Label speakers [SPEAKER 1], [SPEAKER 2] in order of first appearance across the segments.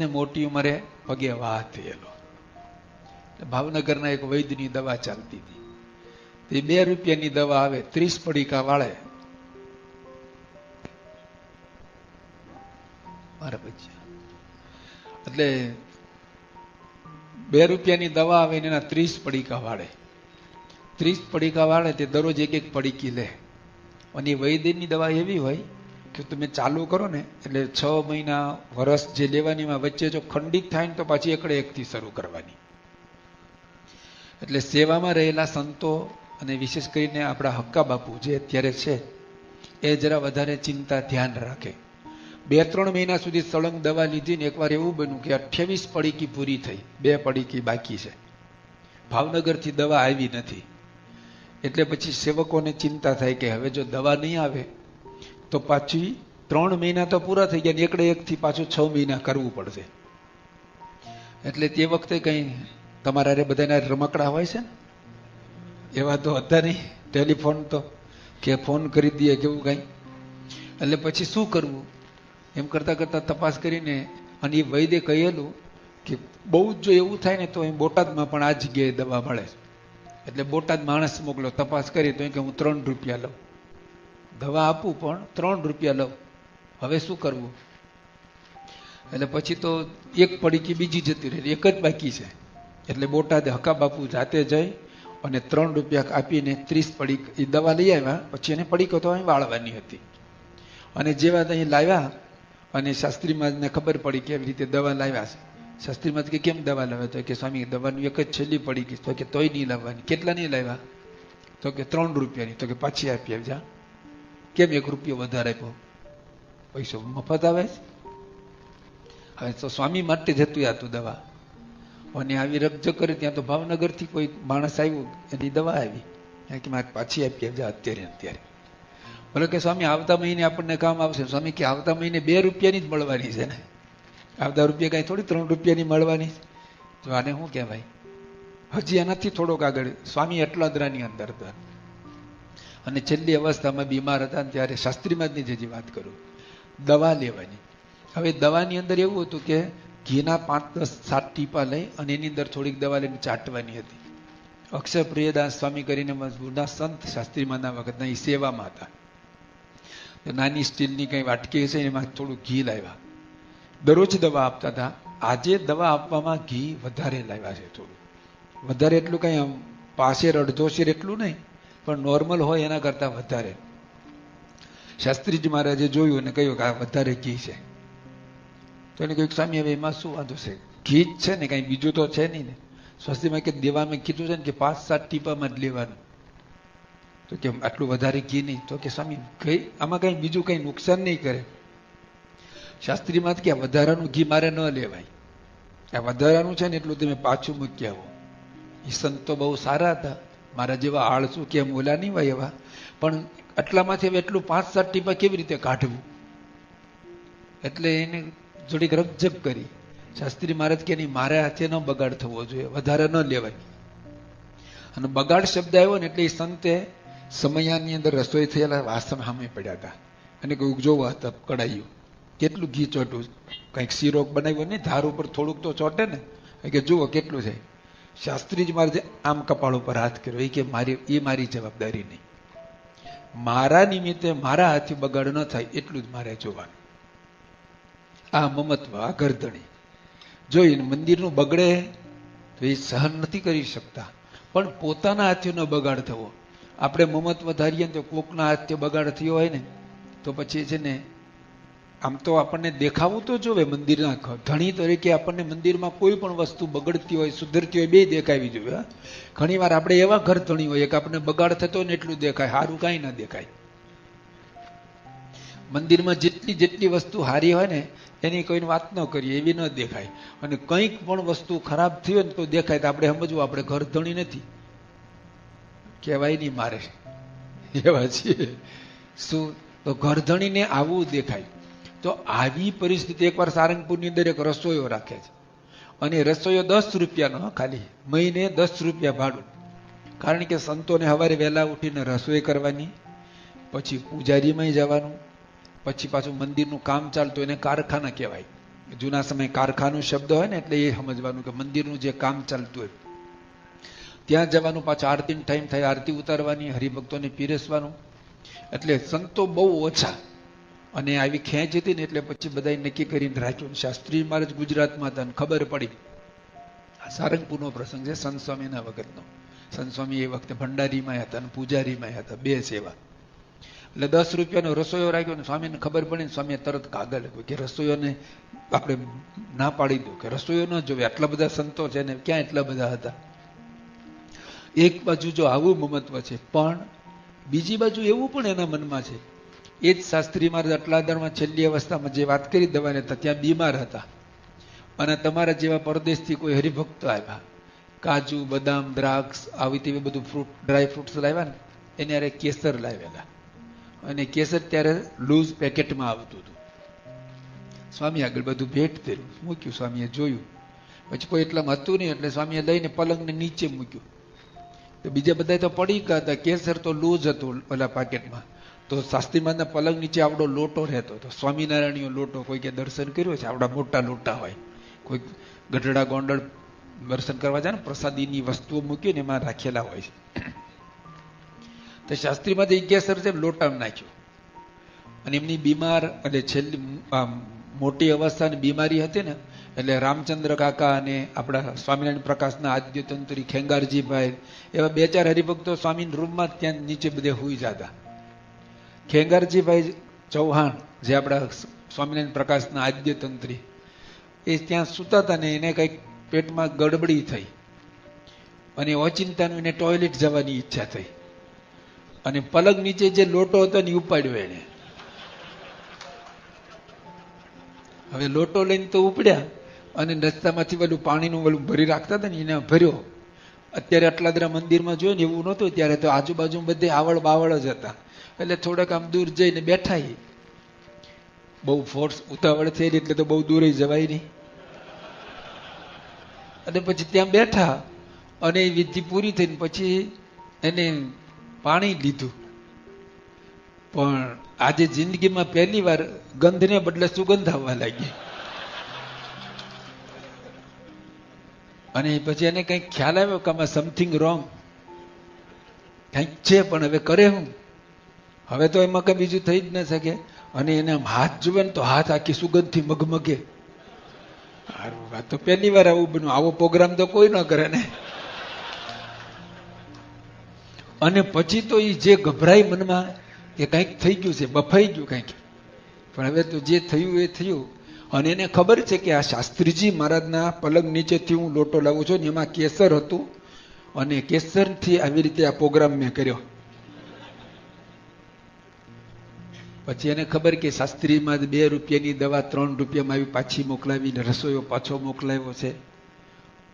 [SPEAKER 1] ને મોટી ઉંમરે પગે વાહ થયેલો. ભાવનગરના એક વૈદ્યની દવા ચાલતી હતી. તે 2 રૂપિયાની દવા આવે, 30 પડીકા વાળે. મારા બચ્ચા એટલે 2 રૂપિયાની દવા આવે ને એના 30 પડીકા વાળે. 30 પડીકા વાળે તે દરરોજ એક પડીકી લે. અને વૈદ્યની દવા એવી હોય કે તમે ચાલુ કરો ને એટલે 6 મહિના વર્ષ જે લેવાની વચ્ચે જો ખંડિત થાય ને તો પાછી એકથી શરૂ કરવાની. એટલે સેવામાં રહેલા સંતો અને વિશેષ કરીને આપણા હક્કા બાપુ જે અત્યારે છે એ જરા વધારે ચિંતા ધ્યાન રાખે. 2-3 મહિના સુધી સળંગ દવા લીધી ને એકવાર એવું બન્યું કે 28 પડીકી પૂરી થઈ, 2 પડીકી બાકી છે. ભાવનગરથી દવા આવી નથી. એટલે પછી સેવકોને ચિંતા થાય કે હવે જો દવા નહીં આવે તો પાછી 3 મહિના તો પૂરા થઈ ગયા, એકથી પાછું 6 મહિના કરવું પડશે. એટલે તે વખતે કઈ તમારા બધાના રમકડા હોય છે ને એવા તો હતા નહીં, ટેલિફોન તો કે ફોન કરી દઈએ કેવું કઈ. એટલે પછી શું કરવું એમ કરતા કરતા તપાસ કરીને અને એ વૈદ્ય કહેલું કે બહુ જ જો એવું થાય ને તો એ બોટાદમાં પણ આ જગ્યાએ દવા મળે. એટલે બોટાદ માણસ મોકલો, તપાસ કરી તો કે હું 3 રૂપિયા લઉં, દવા આપું પણ 3 રૂપિયા લઉં. હવે શું કરવું? એટલે પછી તો 1 પડીકી બીજી જતી રહી, 1 જ બાકી છે. એટલે બોટાદ હકા બાપુ જાતે જઈ અને 3 રૂપિયા આપીને 30 પડીક એ દવા લઈ આવ્યા. પછી એને પડીકો તો અહીં વાળવાની હતી. અને જેવા અહીં લાવ્યા અને શાસ્ત્રીમાં ખબર પડી કે એવી રીતે દવા લાવ્યા છે. શાસ્ત્રીમાં કે કેમ દવા લાવ્યા? તો કે સ્વામી દવાની 1 જ છેલ્લી પડી ગઈ. તો કે તોય નહીં લાવવાની. કેટલા નહીં લાવ્યા? તો કે 3 રૂપિયાની. તો કે પાછી આપી આવજા. કેમ 1 રૂપિયો વધારે આપ્યો? પૈસો મફત આવે છે. હવે તો સ્વામી માટે જતું હતું દવા. અને આવી રકઝક કરી ત્યાં તો ભાવનગરથી કોઈ માણસ આવ્યું, એની દવા આવી કે મારે પાછી આપી આવજા અત્યારે. બોલો કે સ્વામી આવતા મહિને આપણને કામ આવશે. સ્વામી કે આવતા મહિને 2 રૂપિયાની જ મળવાની છે ને, આવતા રૂપિયા કઈ થોડી 3 રૂપિયાની મળવાની. તો આને શું કહેવાય? હજી એનાથી થોડોક આગળ સ્વામી એટલાદરાની અંદર હતા અને છેલ્લી અવસ્થામાં બીમાર હતા ત્યારે શાસ્ત્રીમાં જ હજી વાત કરું, દવા લેવાની. હવે દવાની અંદર એવું હતું કે ઘીના 5-10-7 ટીપા લઈ અને એની અંદર થોડીક દવા લઈને ચાટવાની હતી. અક્ષર પ્રિયદાસ સ્વામી કરીને જૂના સંત શાસ્ત્રીમાંના વખતના એ સેવામાં હતા. નાની સ્ટીલની કઈ વાટકી છે એમાં થોડું ઘી લાવ્યા. દરરોજ દવા આપતા હતા. આજે દવા આપવામાં ઘી વધારે લાવ્યા છે. થોડું વધારે એટલું કઈ પાસેર અડધો શેર એટલું નહીં, પણ નોર્મલ હોય એના કરતા વધારે. શાસ્ત્રીજી મહારાજે જોયું અને કહ્યું કે આ વધારે ઘી છે. તો એને કહ્યું સ્વામી હવે એમાં શું વાંધો છે? ઘી જ છે ને, કઈ બીજું તો છે નહીં ને. શાસ્ત્રીમાં કે દેવામાં કીધું છે ને કે 5-7 ટીપામાં જ લેવાનું. તો કે આટલું વધારે ઘી નહીં. તો કે સ્વામી આમાં કઈ બીજું કઈ નુકસાન નહીં કરે. શાસ્ત્રીમાં કે વધારાનું ઘી મારે ન લેવાય, આ વધારાનું છે ને એટલું તમે પાછું મૂકી આવો. એ સંતો બહુ સારા હતા, મારા જેવા આળસુ કે ઓલા નહીં હોય એવા. પણ આટલામાંથી હવે એટલું 5-7 ટીપા કેવી રીતે કાઢવું? એટલે એને થોડીક રકઝક કરી. શાસ્ત્રી મહારાજ કે નહીં, મારે હાથે ન બગાડ થવો જોઈએ, વધારે ન લેવાય. અને બગાડ શબ્દ આવ્યો ને એટલે એ સંતે સમયાની અંદર રસોઈ થયેલા વાસણ સામે પડ્યા હતા અને કોઈ જોવા હતા કડાયું કેટલું ઘી ચોટ્યું. કંઈક શીરો બનાવ્યો નહીં, ધાર ઉપર થોડુંક તો ચોટે ને, કે જુઓ કેટલું છે. શાસ્ત્રીજી મહારાજે આમ કપાળ ઉપર હાથ કર્યો. એ કે મારી જવાબદારી નહીં, મારા નિમિત્તે મારા હાથથી બગાડ ન થાય એટલું જ મારે જોવાનું. આ મમત્વ, આ ગરદણી જોઈને મંદિરનું બગડે તો એ સહન નથી કરી શકતા, પણ પોતાના હાથથી ન બગાડ થવો. આપણે મમત્વ ધારીએ ને તો કોકના હાથથી બગાડ થયો હોય ને તો પછી છે ને આમ તો આપણને દેખાવું તો જોવે. મંદિરના ધણી તરીકે આપણને મંદિરમાં કોઈ પણ વસ્તુ બગડતી હોય સુધરતી હોય 2 દેખાવી જોઈએ. ઘણી વાર આપણે એવા ઘર ધણી હોય કે આપણને બગાડ થતો ને એટલું દેખાય, સારું કાંઈ ના દેખાય. મંદિરમાં જેટલી વસ્તુ સારી હોય ને એની કોઈને વાત ન કરીએ એવી ન દેખાય. અને કંઈક પણ વસ્તુ ખરાબ થઈ હોય ને તો દેખાય. તો આપણે સમજવું આપણે ઘર ધણી નથી, કહેવાય નહીં મારે એવા છીએ. શું તો ઘર ધણીને આવું દેખાય. તો આવી પરિસ્થિતિ એકવાર સારંગપુરની અંદર એક રસોઈયો રાખે છે અને રસોઈયો 10 રૂપિયાનો, ખાલી મહિને 10 રૂપિયા ભાડું. કારણ કે સંતોને સવારે વહેલા ઉઠીને રસોઈ કરવાની, પછી પૂજારીમાં જવાનું, પછી પાછું મંદિરનું કામ ચાલતું, એને કારખાના કહેવાય. જૂના સમય કારખાનું શબ્દ હોય ને એટલે એ સમજવાનું કે મંદિરનું જે કામ ચાલતું હોય ત્યાં જવાનું, પાછું આરતીનો ટાઈમ થાય, આરતી ઉતારવાની, હરિભક્તોને પીરસવાનું. એટલે સંતો બહુ ઓછા, અને આવી ખેંચ હતી ને એટલે પછી બધા નક્કી કરીને રાખ્યું. શાસ્ત્રી મહારાજ ગુજરાતમાં હતા ને ખબર પડી. સારંગપુરનો પ્રસંગ છે સંત સ્વામીના વખતનો. સંત સ્વામી એ વખતે ભંડારીમાં હતા અને પૂજારીમાં હતા, બે સેવા. એટલે 10 રૂપિયાનો રસોઈયો રાખ્યો ને સ્વામીને ખબર પડી ને સ્વામીએ તરત કાગળ આપ્યો કે રસોઈયોને આપણે ના પાડી દો, કે રસોઈયો ન જોવે, આટલા બધા સંતો છે ને ક્યાં એટલા બધા હતા. એક બાજુ જો આવું મમત્વ છે, પણ બીજી બાજુ એવું પણ એના મનમાં છે. એ જ શાસ્ત્રી મહારાજ અટલાદરમાં છેલ્લી અવસ્થામાં જે વાત કરી દવાને હતા, ત્યાં બીમાર હતા, અને તમારા જેવા પરદેશથી કોઈ હરિભક્તો આવ્યા, કાજુ, બદામ, દ્રાક્ષ આવી તેવી બધું ફ્રૂટ, ડ્રાય ફ્રૂટ્સ લાવ્યા ને, એને અરે કેસર લાવેલા, અને કેસર ત્યારે લૂઝ પેકેટમાં આવતું હતું. સ્વામી આગળ બધું ભેટ કર્યું, મૂક્યું, સ્વામીએ જોયું, પછી કોઈ એટલામાં હતું નહીં એટલે સ્વામીએ લઈને પલંગને નીચે મૂક્યું. તો બીજા બધા તો પડી ગયા હતા, કેસર તો લૂઝ હતું ઓલા પેકેટમાં. તો શાસ્ત્રી મહારાજના પલંગ નીચે આવડો લોટો રહેતો હતો, સ્વામિનારાયણીયો લોટો. કોઈ કે દર્શન કર્યો છે, આવડા મોટા લોટા હોય, કોઈ ગઢડા ગોંડલ દર્શન કરવા જાય ને, પ્રસાદીની વસ્તુઓ મૂકીને એમાં રાખેલા હોય છે. તો શાસ્ત્રીમાં એ કેસર છે લોટામાં નાખ્યું, અને એમની બીમાર અને છેલ્લી મોટી અવસ્થાની બીમારી હતી ને, એટલે રામચંદ્ર કાકા અને આપણા સ્વામિનારાયણ પ્રકાશના આદ્યતંત્રી ખેંગારજીભાઈ, એવા 2-4 હરિભક્તો સ્વામીના રૂમમાં ત્યાં નીચે બધે હુઈ જતા. ખેંગારજીભાઈ ચૌહાણ, જે આપણા સ્વામિનારાયણ પ્રકાશના આદ્યતંત્રી, એ ત્યાં સૂતા હતા ને એને કંઈક પેટમાં ગડબડી થઈ, અને ઓચિંતાનું એને ટોયલેટ જવાની ઈચ્છા થઈ, અને પલંગ નીચે જે લોટો હતો ને ઉપાડ્યો એને. હવે લોટો લઈને તો ઉપડ્યા, અને રસ્તામાંથી પેલું પાણીનું ઓલું ભરી રાખતા હતા ને એને ભર્યો. અત્યારે અટલાદરા મંદિરમાં જોયું ને એવું નહોતું ત્યારે, તો આજુબાજુ બધે આવળ બાવળ જ હતા. એટલે થોડાક આમ દૂર જઈને બેઠા. બહુ ફોર્સ ઉતાવળ થયેલી એટલે તો બહુ દૂર જવાય નહીં. અને પછી ત્યાં બેઠા, અને વિધિ પૂરી થઈને પછી એને પાણી લીધું. પણ આજે જિંદગીમાં પહેલી વાર ગંધને બદલે સુગંધ આવવા લાગી. અને પછી એને કંઈક ખ્યાલ આવ્યો કે આમાં સમથિંગ રોંગ કંઈક છે, પણ હવે કરે હું? હવે તો એમાં કઈ બીજું થઈ જ ન શકે. અને એને હાથ જુએ ને તો હાથ આખી સુગંધથી મગમગે. આ તો પહેલી વાર આવું બન્યું, આવો પ્રોગ્રામ તો કોઈ ન કરે ને. અને પછી તો એ જે ગભરાઈ મનમાં કે કંઈક થઈ ગયું છે, બફાઈ ગયું કંઈક. પણ હવે તો જે થયું એ થયું. અને એને ખબર છે કે આ શાસ્ત્રીજી મહારાજના પલંગ નીચેથી હું લોટો લાવું છું ને એમાં કેસર હતું, અને કેસરથી આવી રીતે આ પ્રોગ્રામ મેં કર્યો. પછી એને ખબર કે શાસ્ત્રીમાં 2 રૂપિયાની દવા 3 રૂપિયામાં આવી પાછી મોકલાવીને રસોઈયો પાછો મોકલાવ્યો છે,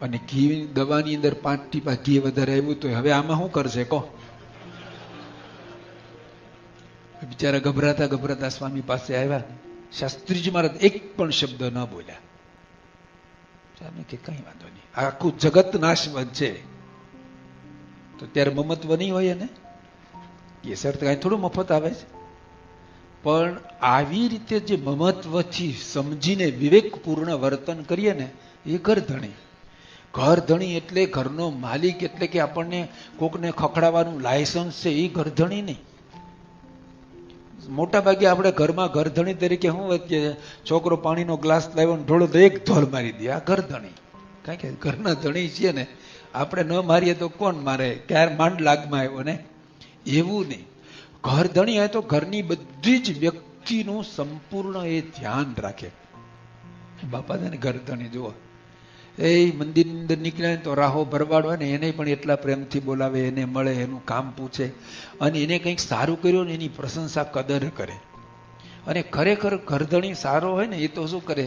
[SPEAKER 1] અને ઘી દવાની અંદર 5 ટીપા ઘી વધારે આવ્યું. તો હવે આમાં શું કરશે કહો? બિચારા ગભરાતા ગભરાતા સ્વામી પાસે આવ્યા. શાસ્ત્રીજી મહારાજ એક પણ શબ્દ ન બોલ્યા. સ્વામી કે કઈ વાંધો નહીં, આખું જગત નાશવંત છે. તો ત્યારે મમત્વ નહીં હોય ને, કેસર તો કઈ થોડું મફત આવે છે. પણ આવી રીતે જે મમત્વથી સમજીને વિવેકપૂર્ણ વર્તન કરીએ ને, એ ઘરધણી. ઘરધણી એટલે ઘરનો માલિક, એટલે કે આપણને કોકને ખખડાવવાનું લાયસન્સ છે, એ ઘરધણી નહીં. મોટા ભાગે આપણે ઘરમાં ઘરધણી તરીકે શું હોય કે છોકરો પાણીનો ગ્લાસ લાવ્યો ને ઢોળો તો એક ધોલ મારી દે, આ ઘરધણી. કારણ કે ઘરના ધણી છીએ ને, આપણે ન મારીએ તો કોણ મારે? ક્યારે માંડ લાગમાં આવ્યો ને, એવું નહીં. ઘરધણી હોય તો ઘરની બધી જ વ્યક્તિનું સંપૂર્ણ એ ધ્યાન રાખે. બાપા ને ઘરધણી જુઓ, એ મંદિરની અંદર નીકળે તો રાહો ભરવાડ હોય ને એને પણ એટલા પ્રેમથી બોલાવે, એને મળે, એનું કામ પૂછે, અને એને કંઈક સારું કર્યું ને એની પ્રશંસા કદર કરે. અને ખરેખર ઘરધણી સારો હોય ને એ તો શું કરે,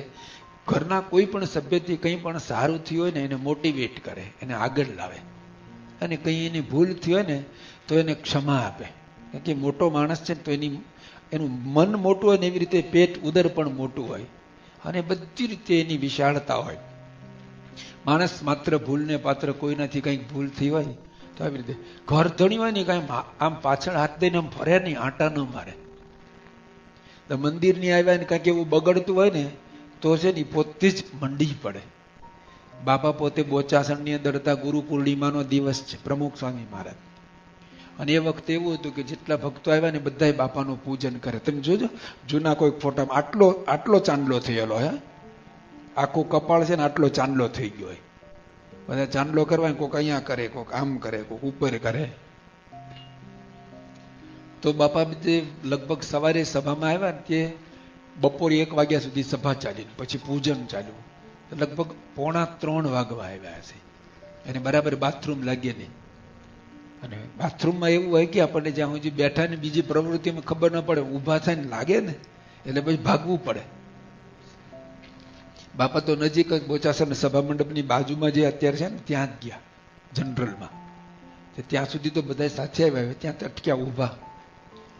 [SPEAKER 1] ઘરના કોઈ પણ સભ્યથી કંઈ પણ સારું થયું હોય ને એને મોટિવેટ કરે, એને આગળ લાવે. અને કંઈ એની ભૂલ થઈ હોય ને તો એને ક્ષમા આપે. કારણ કે મોટો માણસ છે તો એનું મન મોટું હોય ને એવી રીતે પેટ ઉદર પણ મોટું હોય, અને બધી રીતે એની વિશાળતા હોય. માણસ માત્ર ભૂલને પાત્ર કોઈ નથી. કંઈક ભૂલ થઈ હોય તો આવી રીતે ઘરધણી હોય ને કાંઈ આમ પાછળ હાથ દઈને આમ ફરે નહીં, આંટા ન મારે. તો મંદિરની આવ્યા ને કાંઈક એવું બગડતું હોય ને તો છે ને પોતે જ મંડી પડે. બાપા પોતે બોચાસણની અંદર હતા. ગુરુ પૂર્ણિમાનો દિવસ છે, પ્રમુખ સ્વામી મહારાજ. અને એ વખતે એવું હતું કે જેટલા ભક્તો આવ્યા ને બધા બાપાનું પૂજન કરે. તમે જોજો જૂના કોઈ ફોટામાં આટલો ચાંદલો થયેલો હે, આખું કપાળ છે ને આટલો ચાંદલો થઈ ગયો હોય. બધા ચાંદલો કરવા, કોઈક અહીંયા કરે, કોઈક આમ કરે, કોઈક ઉપર કરે. તો બાપા જે લગભગ સવારે સભામાં આવ્યા ને તે બપોરે 1 વાગ્યા સુધી સભા ચાલી, પછી પૂજન ચાલ્યું. લગભગ 2:45 વાગવા આવ્યા છે. એને બરાબર બાથરૂમ લાગે નહીં. અને બાથરૂમમાં એવું હોય કે આપણને જ્યાં સુધી બેઠા ને બીજી પ્રવૃત્તિમાં ખબર ન પડે, ઊભા થાય ને લાગે ને એટલે પછી ભાગવું પડે. બાપા તો નજીક જ બોચાસણ સભા મંડપની બાજુમાં જે અત્યારે છે ને ત્યાં જ ગયા જનરલમાં. ત્યાં સુધી તો બધા સાથે આવ્યા, ત્યાં અટક્યા ઊભા.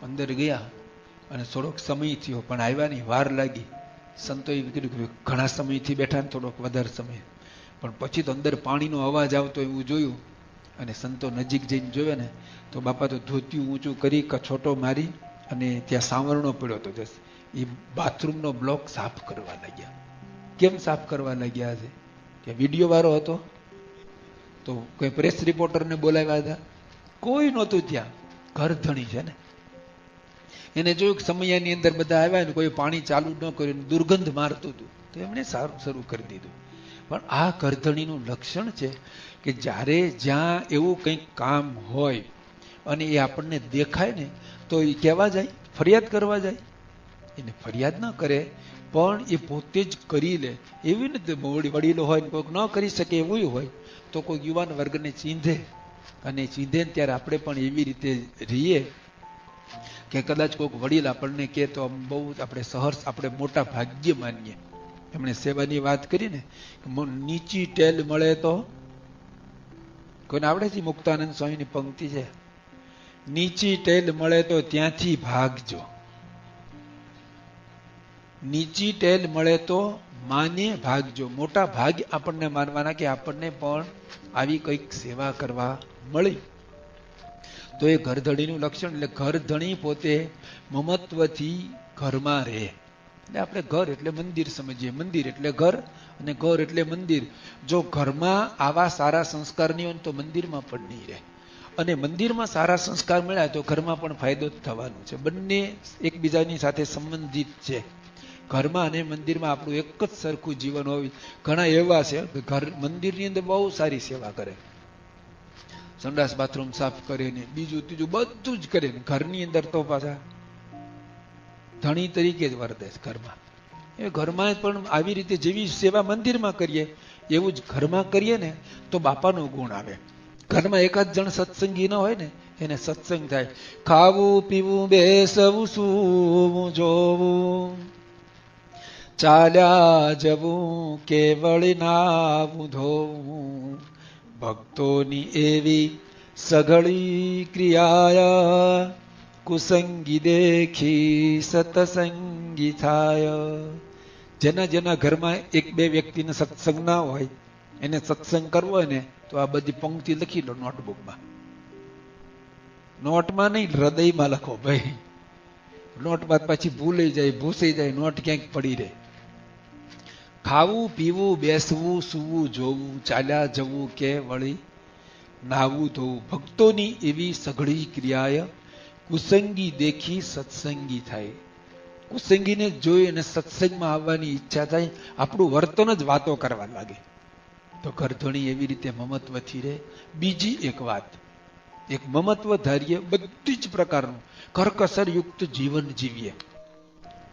[SPEAKER 1] અંદર ગયા અને થોડોક સમય થયો પણ આવ્યા નહીં, વાર લાગી. સંતોએ કીધું કે ઘણા સમયથી બેઠા ને થોડોક વધારે સમય. પણ પછી તો અંદર પાણીનો અવાજ આવતો એવું જોયું અને સંતો નજીક જઈને જોયો ને તો બાપા તો ધોતિયું ઊંચું કરી, કછોટો મારી અને ત્યાં સાવરણો પડ્યો હતો. એ બાથરૂમનો બ્લોક સાફ કરવા લાગ્યા. કેમ સાફ કરવા લાગ્યા છે? કે વિડીયો વાળો હતો તો કોઈ પ્રેસ રિપોર્ટરને બોલાવ્યા હતા? કોઈ નહોતું ત્યાં. ઘર ધણી છે ને, એને જોયું કે સમયાની અંદર બધા આવ્યા ને કોઈ પાણી ચાલુ ન કર્યું, દુર્ગંધ મારતું હતું, તો એમણે સારું શરૂ કરી દીધું. પણ આ ઘરધણીનું લક્ષણ છે કે જ્યારે જ્યાં એવું કંઈક કામ હોય અને એ આપણને દેખાય ને તો એ કહેવા જાય, ફરિયાદ કરવા જાય. એને ફરિયાદ ન કરે પણ એ પોતે જ કરી લે. એવી નથી વડીલો હોય ને કોઈક ન કરી શકે એવું હોય તો કોઈ યુવાન વર્ગને ચીંધે, અને ચીંધે ને ત્યારે આપણે પણ એવી રીતે રહીએ કે કદાચ કોઈક વડીલ આપણને કહે તો બહુ આપણે સહર્ષ, આપણે મોટા ભાગ્ય માનીએ. એમણે સેવાની વાત કરી ને, નીચી ટેલ મળે તો, કોઈને આવડે છે? મુક્તાનંદ સ્વામીની પંક્તિ છે, નીચી ટેલ મળે તો ત્યાંથી ભાગજો. નીચી ટેલ મળે તો માને ભાગજો. મોટા ભાગ આપણને માનવાના કે આપણને પણ આવી કંઈક સેવા કરવા મળી. તો એ ઘરધણીનું લક્ષણ. એટલે ઘરધણી પોતે મમત્વથી ઘરમાં રહે. એટલે આપણે ઘર એટલે મંદિર સમજીએ, મંદિર એટલે ઘર અને ઘર એટલે મંદિર. જો ઘરમાં આવા સારા સંસ્કાર નહીં હોય તો મંદિરમાં પણ નહીં રહે. અને મંદિરમાં સારા સંસ્કાર મળ્યા તો ઘરમાં પણ ફાયદો જ થવાનો છે. બંને એકબીજાની સાથે સંબંધિત છે. ઘરમાં અને મંદિરમાં આપણું એક જ સરખું જીવન હોય. ઘણા એવા છે કે ઘર મંદિરની અંદર બહુ સારી સેવા કરે, સંડાસ બાથરૂમ સાફ કરે ને બીજું ત્રીજું બધું જ કરે ને ઘરની અંદર તો પાછા ધણી તરીકે જ વર્તે છે ઘરમાં. એ ઘરમાં પણ આવી રીતે જેવી સેવા મંદિરમાં કરીએ એવું જ ઘરમાં કરીએ ને તો બાપાનો ગુણ આવે. ઘરમાં એકાદ જણ સત્સંગી ન હોય ને એને સત્સંગ થાય. ખાવું પીવું બેસવું સૂવું જોવું, ચાલ્યા જવું કેવળ નાવું ધોવું, ભક્તોની એવી સઘળી ક્રિયા, કુસંગી દેખી સતસંગી થાય. જેના જેના ઘરમાં 1-2 વ્યક્તિને સત્સંગ ના હોય એને સત્સંગ કરવો હોય ને તો આ બધી પંક્તિ લખી લો નોટબુકમાં. નોટમાં નહીં, હૃદયમાં લખો ભાઈ. નોટમાં પછી ભૂલાઈ જાય, ભૂસાઈ જાય, નોટ ક્યાંક પડી રહે. ખાવું પીવું બેસવું સૂવું જોવું, ચાલ્યા જવું કે વળી નાવું ધોવું, ભક્તોની એવી સઘળી ક્રિયાય, કુસંગી દેખી સત્સંગી થાય. કુસંગીને જોઈ અને સત્સંગમાં આવવાની ઈચ્છા થાય. આપણું વર્તન જ વાતો કરવા લાગે. તો ઘરધણી એવી રીતે મમત્વથી રહે. બીજી એક વાત, એક મમત્વ ધારીએ, બધી જ પ્રકારનું કરકસર યુક્ત જીવન જીવીએ.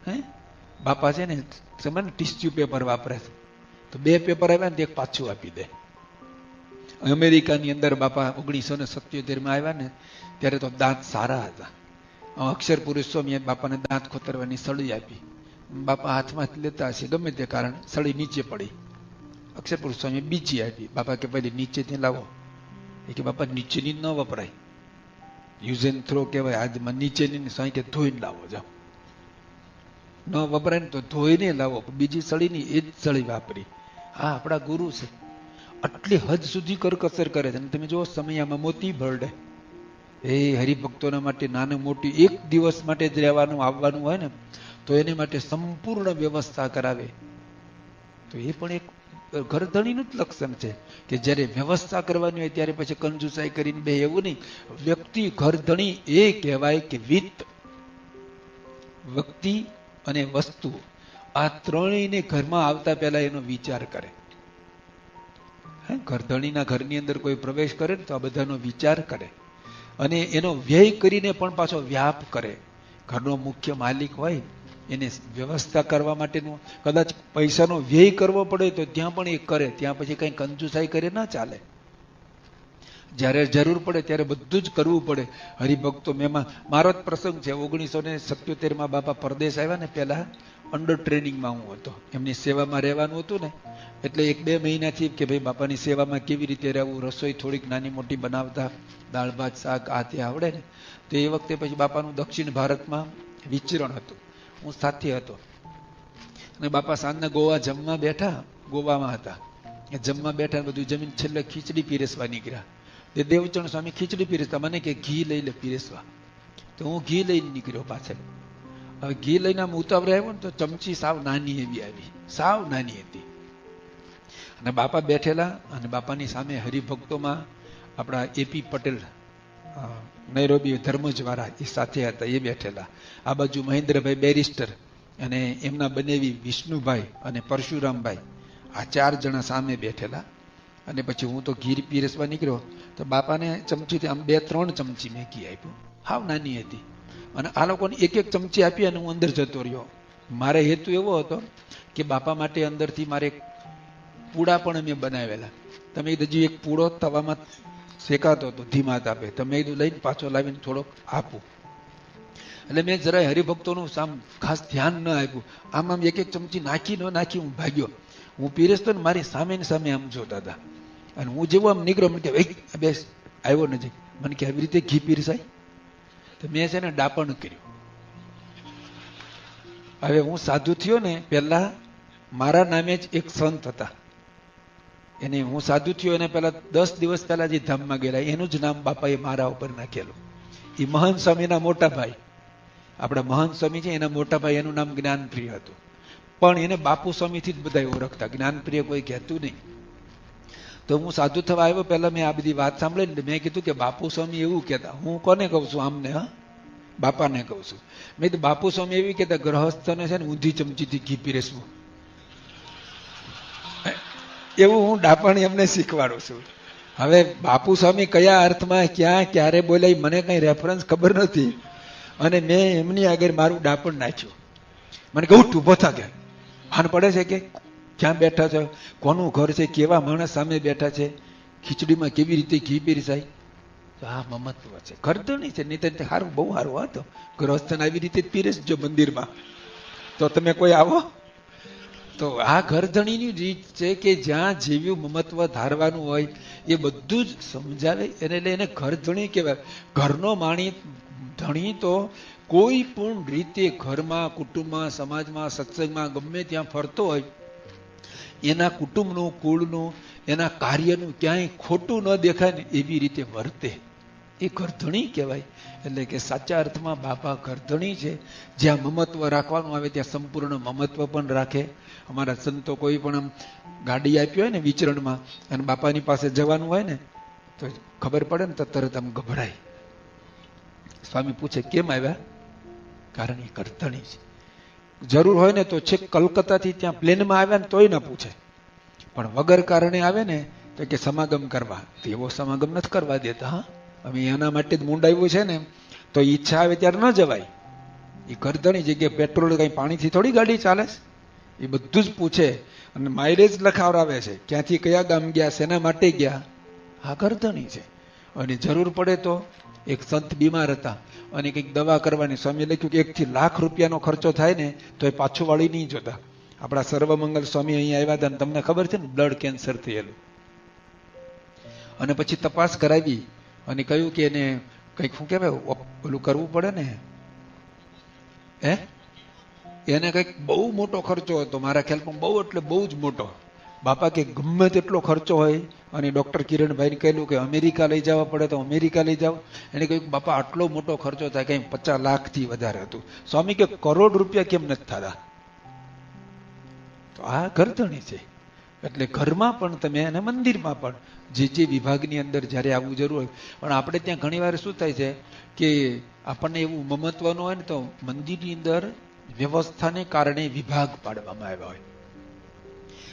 [SPEAKER 1] હે બાપા છે ને સમય ટિશ્યુ પેપર વાપરે છે તો 2 પેપર આવ્યા ને એક પાછું આપી દે. અમેરિકાની અંદર બાપા 1977 આવ્યા ને ત્યારે તો દાંત સારા હતા. અક્ષર પુરુષ સ્વામીએ બાપાને દાંત ખોતરવાની સળી આપી. બાપા હાથમાં લેતા હશે ગમે તે કારણ સળી નીચે પડી. અક્ષર પુરુષ સ્વામીએ બીજી આપી. બાપા કે પહેલી નીચેથી લાવો. એ કે બાપા નીચેની ન વપરાય, યુઝ એન્ડ થ્રો કહેવાય. આજમાં નીચેની સ્વામી કે ધોઈને લાવો, જાઓ. ન વપરાય ને તો ધોઈને લાવો. બીજી સળીની એ જ સળી વાપરી. હા આપણા ગુરુ છે. આટલી હદ સુધી કરકસર કરે છે. તમે જો સમયામાં મોતી ભરડે એ હરિભક્તોના માટે નાનું મોટી 1 દિવસ માટે જ રહેવાનું આવવાનું હોય ને તો એને માટે સંપૂર્ણ વ્યવસ્થા કરાવે. તો એ પણ એક ઘરધણીનું જ લક્ષણ છે કે જ્યારે વ્યવસ્થા કરવાની હોય ત્યારે પછી કંજુસાઈ કરીને બે, એવું નહીં. વ્યક્તિ ઘરધણી એ કહેવાય કે વિત્ત, વ્યક્તિ અને વસ્તુ, આ ત્રણેયને ઘરમાં આવતા પહેલા એનો વિચાર કરે. ઘરધણીના ઘરની અંદર કોઈ પ્રવેશ કરે ને તો આ બધાનો વિચાર કરે અને એનો વ્યય કરીને પણ પાછો વ્યાપ કરે. ઘરનો મુખ્ય માલિક હોય એને વ્યવસ્થા કરવા માટેનું કદાચ પૈસાનો વ્યય કરવો પડે તો ત્યાં પણ એ કરે. ત્યાં પછી કઈ કંજુસાઈ કરે ના ચાલે. જ્યારે જરૂર પડે ત્યારે બધું જ કરવું પડે. હરિભક્તો મેમાં મારો જ પ્રસંગ છે. 1977 બાપા પરદેશ આવ્યા ને, પહેલા અંડર ટ્રેનિંગમાં હું હતો, એમની સેવામાં રહેવાનું હતું ને, એટલે 1-2 મહિનાથી કે ભાઈ બાપાની સેવામાં કેવી રીતે રહેવું, રસોઈ થોડીક નાની મોટી બનાવતા, દાળ ભાત શાક આ તે આવડે ને. તો એ વખતે પછી બાપાનું દક્ષિણ ભારતમાં વિચરણ હતું, હું સાથે હતો. અને બાપા સાંજના ગોવા જમવા બેઠા, ગોવામાં હતા, એ જમવા બેઠા બધું જમીન છેલ્લે ખીચડી પીરસવા નીકળ્યા. તે દેવચરણ સ્વામી ખીચડી પીરસતા, મને કે ઘી લઈ લે પીરસવા. તો હું ઘી લઈને નીકળ્યો પાછળ. હવે ઘી લઈને આમ ઉતાવળે આવ્યો ને તો ચમચી સાવ નાની એવી આવી, સાવ નાની હતી. અને બાપા બેઠેલા અને બાપાની સામે હરિભક્તોમાં આપણા એપી પટેલ નૈરોબી ધર્મજવાળા એ સાથે હતા, એ બેઠેલા. આ બાજુ મહેન્દ્રભાઈ બેરિસ્ટર અને એમના બનેવી વિષ્ણુભાઈ અને પરશુરામભાઈ, આ 4 જણા સામે બેઠેલા. અને પછી હું તો ઘી પીરસવા નીકળ્યો તો બાપાને ચમચીથી આમ 2-3 ચમચી મેં ઘી આપ્યું, હાવ નાની હતી. અને આ લોકોને 1-1 ચમચી આપી અને હું અંદર જતો રહ્યો. મારે હેતુ એવો હતો કે બાપા માટે અંદરથી મારે પૂડા પણ મેં બનાવેલા. તમે હજી એક પૂડો તવામાં શેકાતો હતો ધીમા તાપે, તમે લઈને પાછો લાવીને થોડોક આપું. એટલે મેં જરાય હરિભક્તોનું સામ ખાસ ધ્યાન ન આપ્યું. આમ 1-1 ચમચી નાખી ન નાખી હું ભાગ્યો. હું પીરસતો ને મારી સામે ને સામે આમ જોતા હતા. અને હું જેવું આમ નીકળ્યો, મને કે બેસ, આવ્યો નજીક, મને કે આવી રીતે ઘી પીરસાય? તો મેં છે ને ડાપણ કર્યું. હવે હું સાધુ થયો ને, પહેલા મારા નામે જ એક સંત હતા, એને હું સાધુ થયો એને પહેલા 10 દિવસ પહેલા જે ધામમાં ગયેલા એનું જ નામ બાપાએ મારા ઉપર નાખેલું. એ મહંત સ્વામીના મોટા ભાઈ, આપણા મહંત સ્વામી છે એના મોટા ભાઈ, એનું નામ જ્ઞાનપ્રિય હતું. પણ એને બાપુ સ્વામીથી જ બધા ઓળખતા, જ્ઞાનપ્રિય કોઈ કહેતું નહીં. તો હું સાધુ થવા આવ્યો પહેલા મેં આ બધી વાત સાંભળીને મેં કીધું કે બાપુ સ્વામી એવું કહેતા. હું કોને કહું છું? આમને, હા, બાપાને કહું છું. મેં કીધું બાપુ સ્વામી એવી કહેતા ગ્રહસ્થને છે ને ઊંધી ચમચીથી ઘી પીરસવું. એવું હું ડાપણ એમને શીખવાડું છું. હવે બાપુ સ્વામી કયા અર્થમાં ક્યાં ક્યારે બોલ્યા મને કઈ રેફરન્સ ખબર નથી. અને મેં એમની આગળ મારું ડાપણ નાખ્યું. મને કહું ઊભો થા, કે ભાન પડે છે કે ક્યાં બેઠા છે, કોનું ઘર છે, કેવા માણસ સામે બેઠા છે, ખીચડીમાં કેવી રીતે ઘી પીરસાય. તો આ મમત્વ છે, ઘરધણી છે. નહીં તો સારું, બહુ સારું હતો. ગૃહસ્થને આવી રીતે જ પીરસજો મંદિરમાં, તો તમે કોઈ આવો. તો આ ઘરધણીની રીત છે કે જ્યાં જેવું મમત્વ ધારવાનું હોય એ બધું જ સમજાવે. એટલે એને ઘરધણી કહેવાય. ઘરનો માણી ધણી તો કોઈ પણ રીતે ઘરમાં, કુટુંબમાં, સમાજમાં, સત્સંગમાં ગમે ત્યાં ફરતો હોય, એના કુટુંબનું, કુળનું, એના કાર્યનું ક્યાંય ખોટું ન દેખાય ને એવી રીતે વર્તે, એ ઘરધણી કહેવાય. એટલે કે સાચા અર્થમાં બાપા ઘરધણી છે. જ્યાં મમત્વ રાખવાનું આવે ત્યાં સંપૂર્ણ મમત્વ પણ રાખે. અમારા સંતો કોઈ પણ આમ ગાડી આપી હોય ને વિચરણમાં અને બાપાની પાસે જવાનું હોય ને તો ખબર પડે ને તો તરત આમ ગભરાય. સ્વામી પૂછે કેમ આવ્યા? કારણ એ ઘરધણી છે. જરૂર હોય ને તો છેક કલકત્તાથી ત્યાં પ્લેનમાં આવ્યા ને તોય ના પૂછે. પણ વગર કારણે આવે ને તો કે સમાગમ કરવા, તો એવો સમાગમ નથી કરવા દેતા. હા, હવે એના માટે જ મૂંડાવ્યું છે ને, તો ઈચ્છા આવે ત્યારે ન જવાય. એ ઘરધણી જગ્યાએ પેટ્રોલ કઈ પાણીથી થોડી ગાડી ચાલે છે. એ બધું જ પૂછે અને માઇલેજ લખાવરાવે છે, ક્યાંથી કયા ગામ ગયા, શેના માટે ગયા. આ ઘરધણી છે. અને જરૂર પડે તો એક સંત બીમાર હતા અને કંઈક દવા કરવાની, સ્વામી લખ્યું કે 1 થી લાખ રૂપિયાનો ખર્ચો થાય ને તો એ પાછું વાળી નહીં જોતા. આપણા સર્વમંગલ સ્વામી અહીંયા આવ્યા હતા, તમને ખબર છે ને, બ્લડ કેન્સર થયેલું. અને પછી તપાસ કરાવી અને કહ્યું કે એને કંઈક શું કહેવાય ઓલું કરવું પડે ને, એને કંઈક બહુ મોટો ખર્ચો હતો. મારા ખ્યાલમાં બહુ એટલે બહુ જ મોટો. બાપા કે ગમે તેટલો ખર્ચો હોય, અને ડોક્ટર કિરણભાઈને કહેલું કે અમેરિકા લઈ જવા પડે તો અમેરિકા લઈ જાઓ. એને કહ્યું બાપા આટલો મોટો ખર્ચો થાય, કંઈ 50 લાખથી વધારે હતું. સ્વામી કે કરોડ રૂપિયા કેમ નથી થતા? તો આ ગરદણી છે. એટલે ઘરમાં પણ તમે અને મંદિરમાં પણ જે વિભાગની અંદર જ્યારે આવવું જરૂર હોય, પણ આપણે ત્યાં ઘણી વાર શું થાય છે કે આપણને એવું મમત્વનું હોય ને તો મંદિરની અંદર વ્યવસ્થાને કારણે વિભાગ પાડવામાં આવ્યા હોય.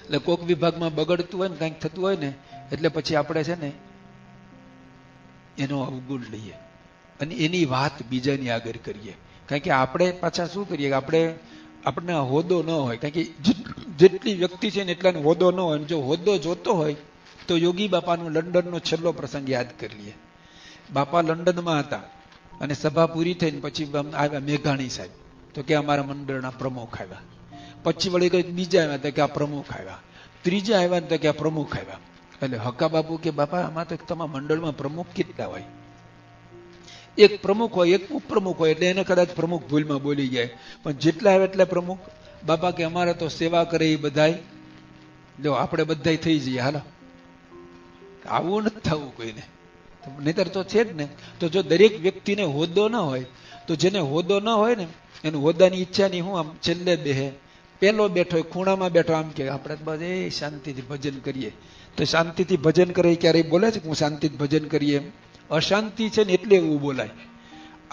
[SPEAKER 1] એટલે કોઈક વિભાગમાં બગડતું હોય ને કંઈક થતું હોય ને એટલે પછી આપણે છે ને એનો અવગુણ લઈએ અને એની વાત બીજાની આગળ કરીએ. કારણ કે આપણે પાછા શું કરીએ કે આપણને હોદ્દો ન હોય, કારણ કે જેટલી વ્યક્તિ છે ને એટલાને હોદ્દો ન હોય. જો હોદ્દો જોતો હોય તો યોગી બાપાનો લંડનનો છેલ્લો પ્રસંગ યાદ કરી લઈએ. બાપા લંડનમાં હતા અને સભા પૂરી થઈને પછી આવ્યા મેઘાણી સાહેબ, તો કે અમારા મંડળના પ્રમુખ આવ્યા. પછી વળી કંઈક બીજા આવ્યા તો કે આ પ્રમુખ આવ્યા, ત્રીજા આવ્યા તો કે આ પ્રમુખ આવ્યા. એટલે હક્કા બાપુ કે બાપા આમાં તો તમારા મંડળમાં પ્રમુખ કેટલા હોય? એક પ્રમુખ હોય, એક ઉપપ્રમુખ હોય, એટલે એને કદાચ પ્રમુખ ભૂલમાં બોલી જાય, પણ જેટલા આવે એટલા પ્રમુખ. બાપા કે અમારે તો સેવા કરે એ બધાય, જો આપણે બધાય થઈ જઈએ. હાલો, આવું નથી થવું કોઈને, નહીતર તો છે જ ને. તો જો દરેક વ્યક્તિને હોદ્દો ન હોય તો જેને હોદ્દો ન હોય ને એને હોદ્દાની ઈચ્છા નહીં. હું આમ છેલ્લે બેહે, પેલો બેઠો ખૂણામાં બેઠો, આમ કે આપણે બસ એ શાંતિથી ભજન કરીએ. તો શાંતિથી ભજન કરે ક્યારેય બોલે છે કે હું શાંતિથી ભજન કરીએ? અશાંતિ છે ને એટલે એવું બોલાય.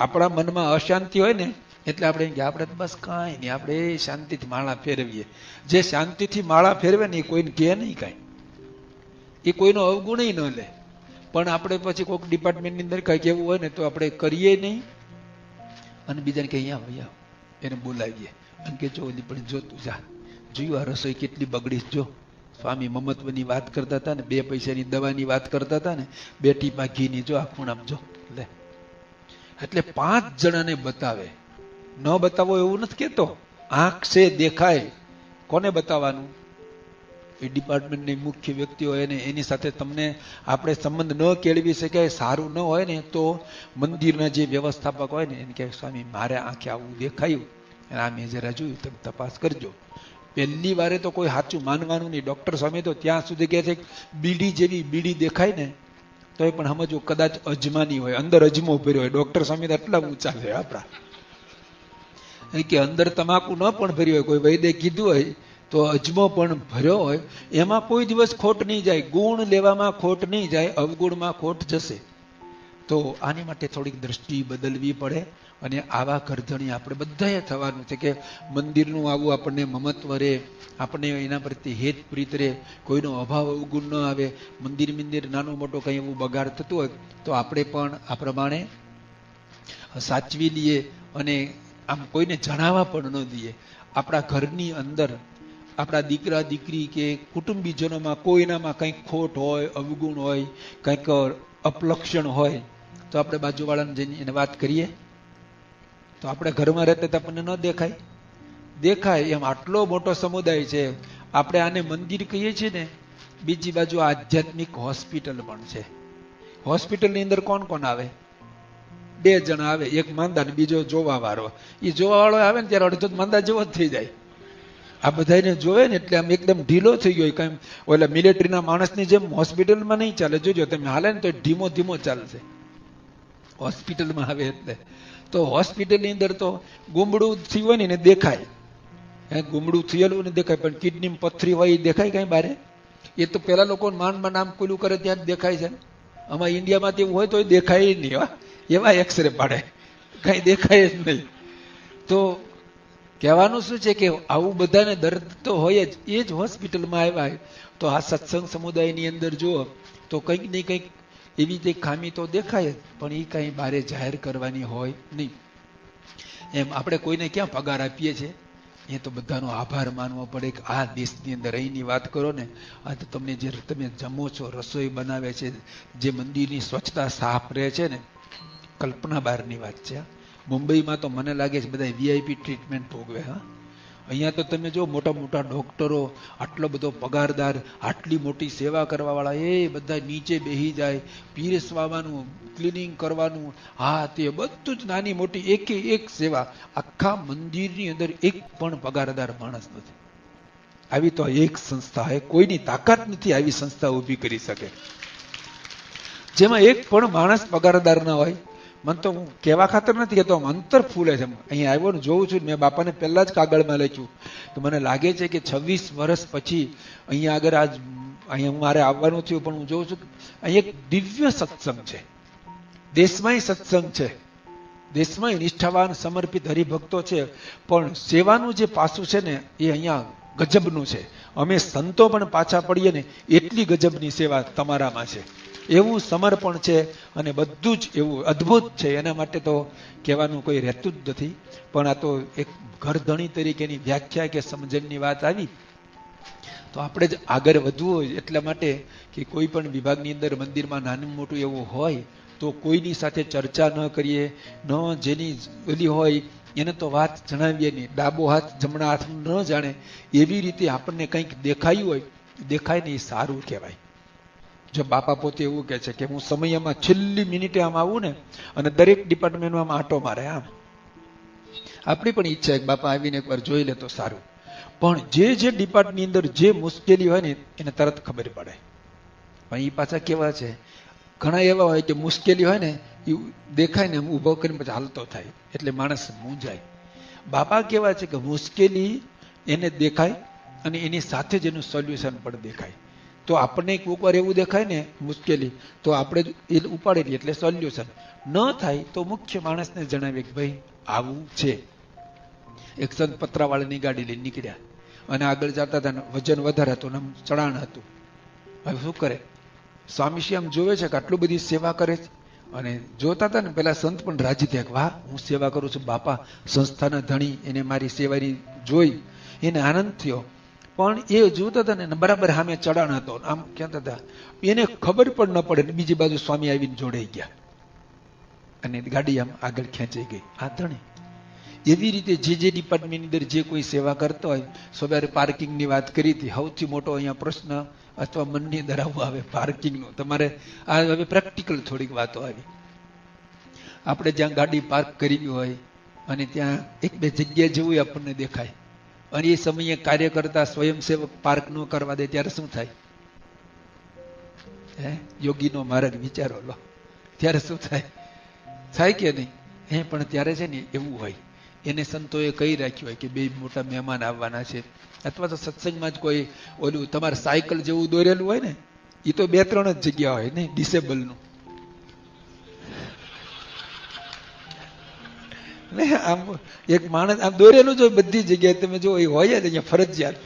[SPEAKER 1] આપણા મનમાં અશાંતિ હોય ને એટલે આપણે કે આપણે બસ કાંઈ નહીં, આપણે એ શાંતિથી માળા ફેરવીએ. જે શાંતિથી માળા ફેરવે ને એ કોઈને કહે નહીં કાંઈ, એ કોઈનો અવગુણ ન લે. પણ આપણે પછી કોઈક ડિપાર્ટમેન્ટની અંદર કંઈક એવું હોય ને તો આપણે કરીએ નહીં અને બીજાને કહીએ અહીંયા ભાઈ એને બોલાવીએ અને કે જો ઓલી પણ જો તું જા, જોયું આ રસોઈ કેટલી બગડી. જો સ્વામી મમત્વની વાત કરતા હતા ને, 2 પૈસાની દવાની વાત કરતા હતા ને, 2 ટીપા ઘીની, જો આ ખૂણામાં જો લે. એટલે 5 જણાને બતાવે. ન બતાવો એવું નથી કેતો, આંખ છે દેખાય. કોને બતાવવાનું? એ ડિપાર્ટમેન્ટની મુખ્ય વ્યક્તિ હોય ને એની સાથે તમને આપણે સંબંધ ન કેળવી શકાય, સારું ન હોય ને તો મંદિરના જે વ્યવસ્થાપક હોય ને એને કહે સ્વામી મારે આંખે આવું દેખાયું અને આ મેં જરા જોયું, તમે તપાસ કરજો. પહેલી વારે તો કોઈ સાચું માનવાનું નહીં. ડોક્ટર સ્વામી તો ત્યાં સુધી કહે છે બીડી જેવી બીડી દેખાય ને તો એ પણ સમજો કદાચ અજમાની હોય, અંદર અજમો ભર્યો હોય. ડોક્ટર સ્વામી તો એટલા ઊંચા છે આપણા, કે અંદર તમાકુ ન પણ ભર્યો હોય. કોઈ વૈદ્ય કીધું હોય તો અજમો પણ ભર્યો હોય, એમાં કોઈ દિવસ ખોટ નહીં જાય. ગુણ લેવામાં ખોટ નહીં જાય, અવગુણમાં ખોટ જશે. તો આની માટે થોડીક દ્રષ્ટિ બદલવી પડે અને આવા કરધણી આપણે બધાએ થવાનું છે કે મંદિરનું આવું આપણને મમત્વ રહે, આપણે એના પ્રત્યે હેત પ્રીત રહે, કોઈનો અભાવ અવગુણ ન આવે. મંદિર નાનો મોટો કંઈ એવું બગાડ થતું હોય તો આપણે પણ આ પ્રમાણે સાચવી લઈએ અને આમ કોઈને જણાવવા પણ ન દઈએ. આપણા ઘરની અંદર આપણા દીકરા દીકરી કે કુટુંબીજનોમાં કોઈનામાં કંઈક ખોટ હોય, અવગુણ હોય, કંઈક અપલક્ષણ હોય તો આપણે બાજુવાળાને જઈને એને વાત કરીએ. તો આપણે ઘરમાં રહેતા તો આપણને ન દેખાય? દેખાય. એમ આટલો મોટો સમુદાય છે. આપણે આને મંદિર કહીએ છીએ ને, બીજી બાજુ આધ્યાત્મિક હોસ્પિટલ પણ છે. હોસ્પિટલની અંદર કોણ કોણ આવે? 2 જણા આવે, એક માંદા ને બીજો જોવા વાળો. એ જોવા વાળો આવે ને ત્યારે અડધો માંદા જેવો જ થઈ જાય. આ બધાને જોવે ને એટલે આમ એકદમ ઢીલો થઈ ગયો. કઈ ઓલા મિલિટરીના માણસની જેમ હોસ્પિટલમાં નહીં ચાલે. જોજો તમે હાલે ને તો ધીમો ધીમો ચાલશે હોસ્પિટલમાં આવે એટલે. તો હોસ્પિટલની અંદર તો ગુમડું થયું હોય ને દેખાય, ગુમડું થયેલું ને દેખાય, પણ કિડની પથરી હોય એ દેખાય કઈ બારે? એ તો પેલા લોકો માંડમાં નામ કુલું કરે ત્યાં જ દેખાય છે. આમાં ઇન્ડિયામાં તેવું હોય તો દેખાય નહીં. એવા એક્સરે પાડે, કઈ દેખાય જ નહીં. તો કહેવાનું શું છે કે આવું બધાને દર્દ તો હોય જ, એ જ હોસ્પિટલમાં આવ્યા. તો આ સત્સંગ સમુદાયની અંદર જુઓ તો કંઈક ને કંઈક એવી જે ખામી તો દેખાય જ, પણ એ કંઈ બારે જાહેર કરવાની હોય નહીં. એમ આપણે કોઈને ક્યાં પગાર આપીએ છીએ? એ તો બધાનો આભાર માનવો પડે કે આ દેશની અંદર અહીંની વાત કરો ને, આ તો તમને જે તમે જમો છો, રસોઈ બનાવે છે, જે મંદિરની સ્વચ્છતા સાફ રહે છે ને, કલ્પના બહારની વાત છે. મુંબઈમાં તો મને લાગે છે બધા વીઆઈપી ટ્રીટમેન્ટ ભોગવે. અહીંયા તો તમે જો મોટા મોટા ડોક્ટરો, આટલો બધો પગારદાર, આટલી મોટી સેવા કરવા વાળા, એ બધા નીચે બેસી જાય, પીરસવાનું, ક્લિનિંગ કરવાનું, હા તે બધું જ નાની મોટી એક સેવા. આખા મંદિરની અંદર એક પણ પગારદાર માણસ નથી. આવી તો એક સંસ્થા હે, કોઈની તાકાત નથી આવી સંસ્થા ઊભી કરી શકે જેમાં એક પણ માણસ પગારદાર ના હોય. મને તો હું કહેવા ખાતર નથી કહેતો, આમ અંતર ફૂલે છે. અહીંયા આવ્યો ને જોઉં છું, મેં બાપાને પહેલા જ કાગળમાં લખ્યું કે મને લાગે છે કે 26 વર્ષ પછી અહીંયા આગળ અહીંયા મારે આવવાનું થયું, પણ હું જોઉં છું અહીંયા એક દિવ્ય સત્સંગ છે. દેશમાંય સત્સંગ છે, દેશમાં નિષ્ઠાવાન સમર્પિત હરિભક્તો છે, પણ સેવાનું જે પાસું છે ને એ અહીંયા ગજબનું છે. અમે સંતો પણ પાછા પડીએ ને એટલી ગજબની સેવા તમારામાં છે. એવું સમર્પણ છે અને બધું જ એવું અદ્ભુત છે. એના માટે તો કહેવાનું કોઈ રહેતું જ નથી. પણ આ તો એક ઘરધણી તરીકેની વ્યાખ્યા કે સમજણની વાત આવી, તો આપણે જ આગળ વધવું હોય એટલા માટે કે કોઈ પણ વિભાગની અંદર મંદિરમાં નાનું મોટું એવું હોય તો કોઈની સાથે ચર્ચા ન કરીએ, ન જેની ઓલી હોય એને તો વાત જણાવીએ નહીં. ડાબો હાથ જમણા હાથ ન જાણે એવી રીતે આપણને કંઈક દેખાયું હોય, દેખાય ને એ સારું કહેવાય. જો બાપા પોતે એવું કહે છે કે હું સમયમાં છેલ્લી મિનિટે આમ આવું ને અને દરેક ડિપાર્ટમેન્ટમાં આટો મારે, આમ આપણી પણ ઈચ્છા છે બાપા આવીને એકવાર જોઈ લે તો સારું. પણ જે ડિપાર્ટની અંદર જે મુશ્કેલી હોય ને એને તરત ખબર પડે. પણ એ પાછા કેવા છે, ઘણા એવા હોય કે મુશ્કેલી હોય ને એ દેખાય ને ઊભો કરીને પછી હાલતો થાય, એટલે માણસ મૂંઝાય. બાપા કેવા છે કે મુશ્કેલી એને દેખાય અને એની સાથે જ એનું સોલ્યુશન પણ દેખાય. તો આપણને એક વાર એવું દેખાય ને મુશ્કેલી, તો આપણે એ ઉપાડી લઈએ એટલે સોલ્યુશન ન થાય તો મુખ્ય માણસને જણાવીએ કે ભાઈ આવું છે. એક સંત પતરાવાળાની ગાડી લઈને નીકળ્યા અને આગળ જતા હતા, વજન વધારે હતું, આમ ચડાણ હતું. હવે શું કરે, સ્વામીશ્રી આમ જોવે છે કે આટલું બધી સેવા કરે છે, અને જોતા હતા ને પેલા સંત પણ રાજી થયા કે વાહ હું સેવા કરું છું, બાપા સંસ્થાના ધણી એને મારી સેવાની જોઈ એને આનંદ થયો. પણ એ જોતા હતા ને બરાબર સામે ચડાણ હતો, આમ કહેતા હતા, એને ખબર પણ ન પડે. બીજી બાજુ સ્વામી આવીને જોડાઈ ગયા અને ગાડી આમ આગળ ખેંચાઈ ગઈ. આ ધણી એવી રીતે જે ડિપાર્ટમેન્ટની અંદર જે કોઈ સેવા કરતો હોય. સવારે પાર્કિંગની વાત કરી હતી, સૌથી મોટો અહીંયા પ્રશ્ન અથવા મનની અંદર આવું આવે પાર્કિંગનો. તમારે આ હવે પ્રેક્ટિકલ થોડીક વાતો આવી. આપણે જ્યાં ગાડી પાર્ક કરવી હોય અને ત્યાં એક બે જગ્યાએ જવું આપણને દેખાય અને એ સમયે કાર્યકર્તા સ્વયંસેવક પાર્ક ન કરવા દે ત્યારે શું થાય? યોગીનો માર્ગ વિચારો લો, ત્યારે શું થાય? થાય કે નહીં? પણ ત્યારે છે ને એવું હોય, એને સંતોએ કહી રાખ્યું હોય કે બે મોટા મહેમાન આવવાના છે, અથવા તો સત્સંગમાં જ કોઈ ઓલું તમારે સાયકલ જેવું દોરેલું હોય ને, એ તો 2-3 જ જગ્યા હોય ને ડિસેબલનું. આમ એક માણસ આમ દોરેલું જ હોય બધી જગ્યાએ, તમે જો એ હોય જ અહીંયા ફરજિયાત.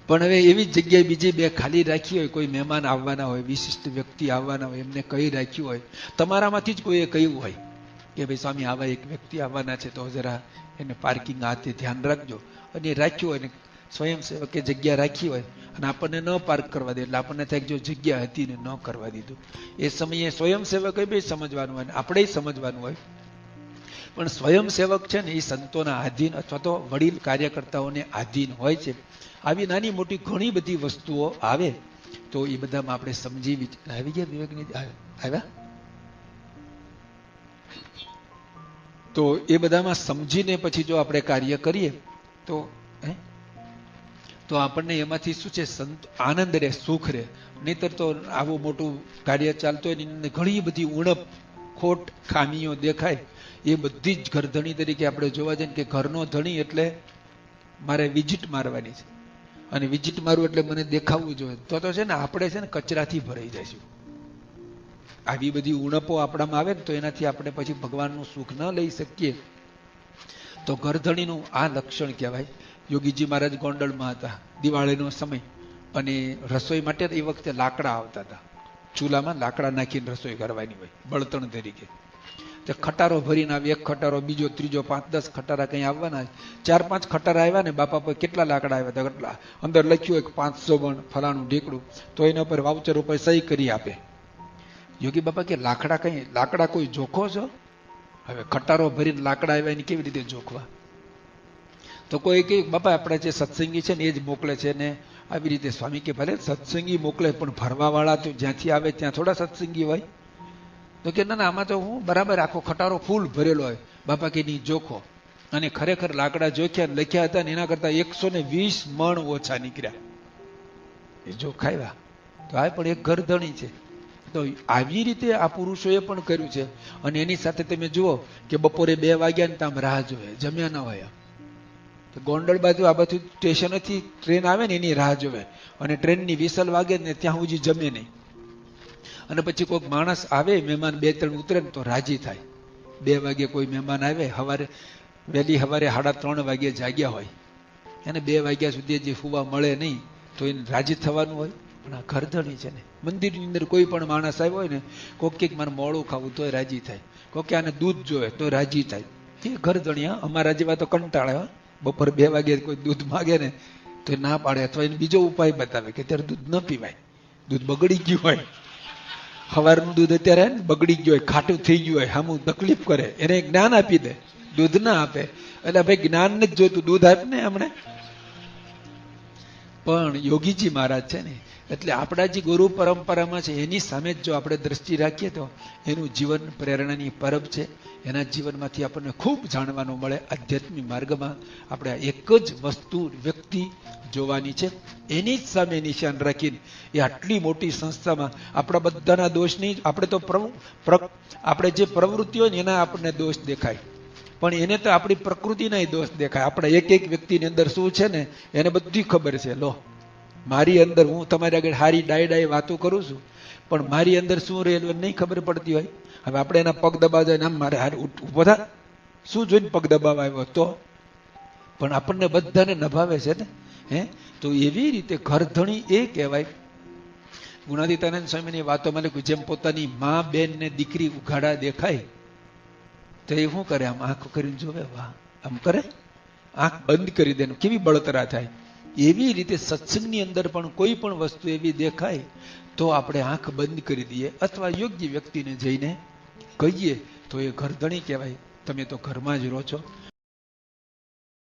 [SPEAKER 1] પણ હવે એવી જગ્યાએ બીજી 2 ખાલી રાખી હોય, કોઈ મહેમાન આવવાના હોય, વિશિષ્ટ વ્યક્તિ આવવાના હોય, એમને કહી રાખ્યું હોય, તમારામાંથી જ કોઈએ કહ્યું હોય કે ભાઈ સ્વામી આવા એક વ્યક્તિ આવવાના છે તો જરા એને પાર્કિંગ હાથે ધ્યાન રાખજો, અને રાખ્યું હોય ને સ્વયંસેવકે જગ્યા રાખી હોય અને આપણને ન પાર્ક કરવા દે, એટલે આપણને થાય જો જગ્યા હતી ને ન કરવા દીધું. એ સમયે સ્વયંસેવકે બી સમજવાનું હોય ને આપણે સમજવાનું હોય. પણ સ્વયંસેવક છે ને એ સંતોના આધીન અથવા તો વડીલ કાર્યકર્તાઓને આધીન હોય છે. આવી નાની મોટી ઘણી બધી વસ્તુઓ આવે તો એ બધામાં આપણે સમજી આવી ગયા વિવેકની આવ્યા તો એ બધામાં સમજીને પછી જો આપણે કાર્ય કરીએ તો આપણને એમાંથી શું છે, આનંદ રહે, સુખ રહે. નહીતર તો આવું મોટું કાર્ય ચાલતું હોય ને ઘણી બધી ઉણપ, ખોટ, ખામીઓ દેખાય. એ બધી જ ઘરધણી તરીકે આપણે જોવા જઈએ કે ઘરનો ધણી એટલે મારે વિઝિટ મારવાની છે, અને વિઝિટ મારવું એટલે મને દેખાવું જોઈએ. તો છે ને આપણે છે ને કચરાથી ભરાઈ જઈશું. આવી બધી ઉણપો આપણામાં આવે ને તો એનાથી આપણે પછી ભગવાનનું સુખ ન લઈ શકીએ. તો ઘરધણીનું આ લક્ષણ કહેવાય. યોગીજી મહારાજ ગોંડલમાં હતા, દિવાળીનો સમય, અને રસોઈ માટે એ વખતે લાકડા આવતા હતા. ચૂલામાં લાકડા નાખીને રસોઈ કરવાની હોય બળતણ તરીકે. તે ખટારો ભરીને આવે, એક ખટારો, બીજો, ત્રીજો, 5-10 ખટારા કંઈ આવવાના. 4-5 ખટારા આવ્યા ને બાપા પર કેટલા લાકડા આવ્યા હતા કેટલા, અંદર લખ્યું હોય 500 બણ ફલાણું ઢીકડું, તો એના ઉપર વાઉચર ઉપર સહી કરી આપે. યોગી બાપા કે લાકડા કોઈ જોખો છો? હવે ખટારો ભરીને લાકડા આવ્યા એની કેવી રીતે જોખવા? તો કોઈ કે બાપા આપણે જે સત્સંગી છે ને એ જ મોકલે છે ને આવી રીતે. સ્વામી કે ભલે સત્સંગી મોકલે પણ ભરવાવાળા તો જ્યાંથી આવે ત્યાં થોડા સત્સંગી હોય. તો કે ના આમાં તો હું બરાબર આખો ખટારો ફૂલ ભરેલો હોય. બાપા કે નહીં જોખો. અને ખરેખર લાકડા જોખ્યા લખ્યા હતા ને એના કરતા 120 મણ ઓછા નીકળ્યા. એ જોખાવ્યા. તો આ પણ એક ઘરધણી છે. તો આવી રીતે આ પુરુષોએ પણ કર્યું છે. અને એની સાથે તમે જુઓ કે બપોરે 2 વાગ્યા ને તામ રાહ જોવે, જમ્યા ના હોય. તો ગોંડલ બાજુ આ બધું સ્ટેશનેથી ટ્રેન આવે ને એની રાહ જોવે, અને ટ્રેનની વિસલ વાગે ને ત્યાં સુધી જમે નહીં. અને પછી કોઈક માણસ આવે, મહેમાન 2-3 ઉતરે ને તો રાજી થાય. 2 વાગે કોઈ મહેમાન આવે, વહેલી સવારે 3:30 વાગે જાગ્યા હોય, એને 2 વાગ્યા સુધી જે સુવા મળે નહીં, તો એને રાજી થવાનું હોય. પણ આ ઘરધણી છે ને, મંદિરની અંદર કોઈ પણ માણસ આવ્યો હોય ને, કોઈક કંઈક મારે મોડું ખાવું તોય રાજી થાય, કોઈક આને દૂધ જોવે તો રાજી થાય. એ ઘરધણી. અમારા જેવા તો કંટાળે. બપોર 2 વાગે કોઈ દૂધ માગે ને તો ના પાડે, અથવા એને બીજો ઉપાય બતાવે કે અત્યારે દૂધ ન પીવાય, દૂધ બગડી ગયું હોય. સવારનું દૂધ અત્યારે બગડી ગયું હોય, ખાટું થઈ ગયું હોય, સામું તકલીફ કરે, એને જ્ઞાન આપી દે, દૂધ ના આપે. એટલે ભાઈ જ્ઞાન ને જ જોઈતું, દૂધ આપ ને હમણે. પણ યોગીજી મહારાજ છે ને, એટલે આપણા જે ગુરુ પરંપરામાં છે એની સામે જ જો આપણે દ્રષ્ટિ રાખીએ તો એનું જીવન પ્રેરણાની પરબ છે. એના જીવનમાંથી આપણને ખૂબ જાણવાનું મળે. આધ્યાત્મિક માર્ગમાં આપણે એક જ વસ્તુ વ્યક્તિ જોવાની છે, એની જ સામે નિશાન રાખીને એ આટલી મોટી સંસ્થામાં આપણા બધાના દોષ નહીં. આપણે તો આપણે જે પ્રવૃત્તિ હોય ને એના આપણને દોષ દેખાય, પણ એને તો આપણી પ્રકૃતિના દોષ દેખાય. આપણા એક વ્યક્તિની અંદર શું છે ને એને બધી ખબર છે. લો, મારી અંદર, હું તમારી આગળ હારી ડાય વાતો કરું છું, પણ મારી અંદર શું રહેલું નહીં ખબર પડતી હોય. હવે આપણે એના પગ દબાવવા નામ મારે હાર ઉભો થા, શું જોઈને પગ દબાવવા આવ્યો તો? પણ આપણને બધાને નભાવે છે ને. તો એવી રીતે ઘરધણી એ કહેવાય. ગુણાતીતાનંદ સ્વામીની વાતોમાં લખ્યું, જેમ પોતાની મા, બેન ને દીકરી ઉઘાડા દેખાય તો એ શું કરે? આમ આંખ કરીને જોવે, વાહ, આમ કરે, આંખ બંધ કરી દે, કેવી બળતરા થાય. એવી રીતે સત્સંગની અંદર પણ કોઈ પણ વસ્તુ એવી દેખાય તો આપણે આંખ બંધ કરી દઈએ, અથવા યોગ્ય વ્યક્તિને જઈને કહીએ તો એ ઘરધણી કહેવાય. તમે તો ઘરમાં જ રહો છો,